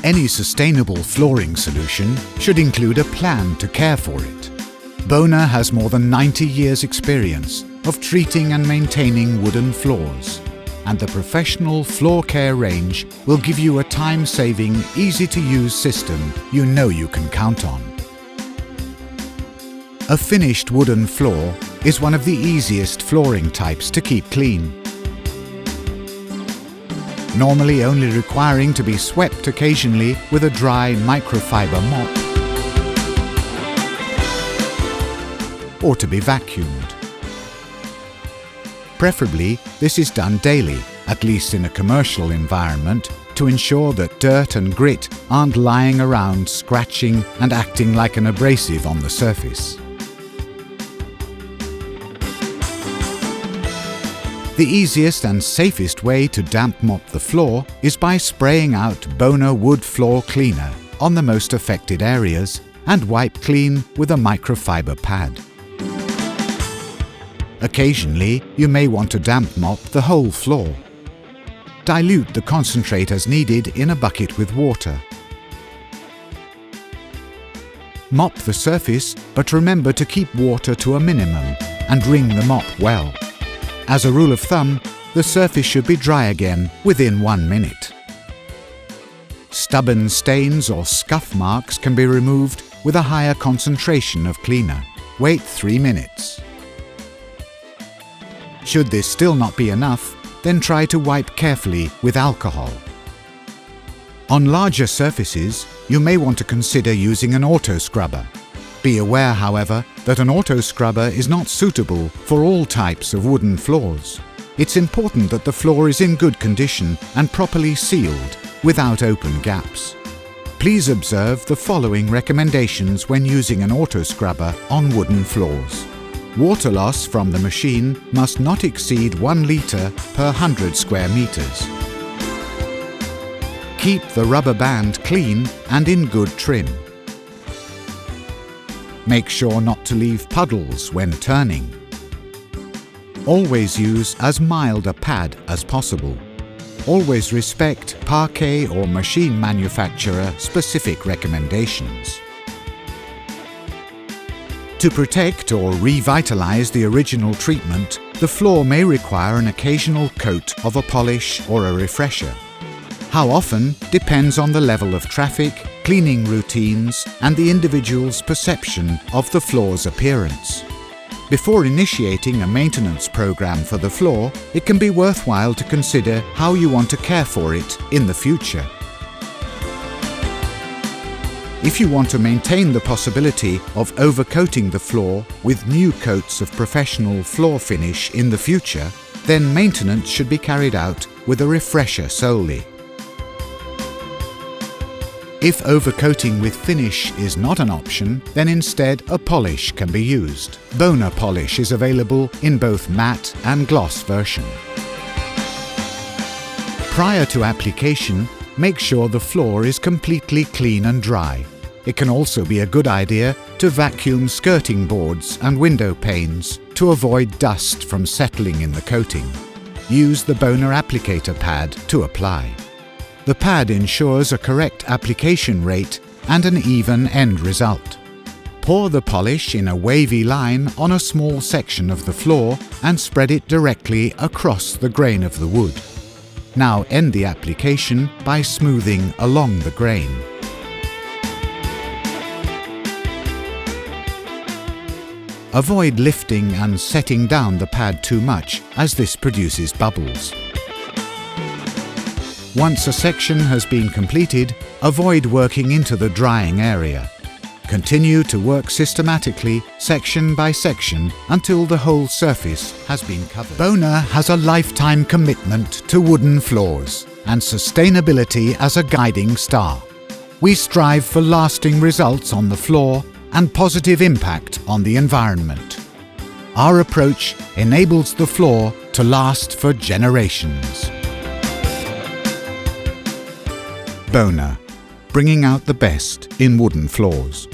Any sustainable flooring solution should include a plan to care for it. BONA has more than 90 years' experience of treating and maintaining wooden floors, and the professional floor care range will give you a time-saving, easy-to-use system you know you can count on. A finished wooden floor is one of the easiest flooring types to keep clean. Normally only requiring to be swept occasionally with a dry microfiber mop or to be vacuumed. Preferably, this is done daily, at least in a commercial environment, to ensure that dirt and grit aren't lying around scratching and acting like an abrasive on the surface. The easiest and safest way to damp mop the floor is by spraying out BONA Wood Floor Cleaner on the most affected areas and wipe clean with a microfiber pad. Occasionally, you may want to damp mop the whole floor. Dilute the concentrate as needed in a bucket with water. Mop the surface, but remember to keep water to a minimum and wring the mop well. As a rule of thumb, the surface should be dry again within 1 minute. Stubborn stains or scuff marks can be removed with a higher concentration of cleaner. Wait 3 minutes. Should this still not be enough, then try to wipe carefully with alcohol. On larger surfaces, you may want to consider using an auto scrubber. Be aware, however, that an auto scrubber is not suitable for all types of wooden floors. It's important that the floor is in good condition and properly sealed, without open gaps. Please observe the following recommendations when using an auto scrubber on wooden floors. Water loss from the machine must not exceed 1 litre per 100 square meters. Keep the rubber band clean and in good trim. Make sure not to leave puddles when turning. Always use as mild a pad as possible. Always respect parquet or machine manufacturer specific recommendations. To protect or revitalize the original treatment, the floor may require an occasional coat of a polish or a refresher. How often depends on the level of traffic, cleaning routines, and the individual's perception of the floor's appearance. Before initiating a maintenance program for the floor, it can be worthwhile to consider how you want to care for it in the future. If you want to maintain the possibility of overcoating the floor with new coats of professional floor finish in the future, then maintenance should be carried out with a refresher solely. If overcoating with finish is not an option, then instead a polish can be used. BONA polish is available in both matte and gloss version. Prior to application, make sure the floor is completely clean and dry. It can also be a good idea to vacuum skirting boards and window panes to avoid dust from settling in the coating. Use the BONA applicator pad to apply. The pad ensures a correct application rate and an even end result. Pour the polish in a wavy line on a small section of the floor and spread it directly across the grain of the wood. Now end the application by smoothing along the grain. Avoid lifting and setting down the pad too much, as this produces bubbles. Once a section has been completed, avoid working into the drying area. Continue to work systematically, section by section, until the whole surface has been covered. BONA has a lifetime commitment to wooden floors and sustainability as a guiding star. We strive for lasting results on the floor and positive impact on the environment. Our approach enables the floor to last for generations. BONA, bringing out the best in wooden floors.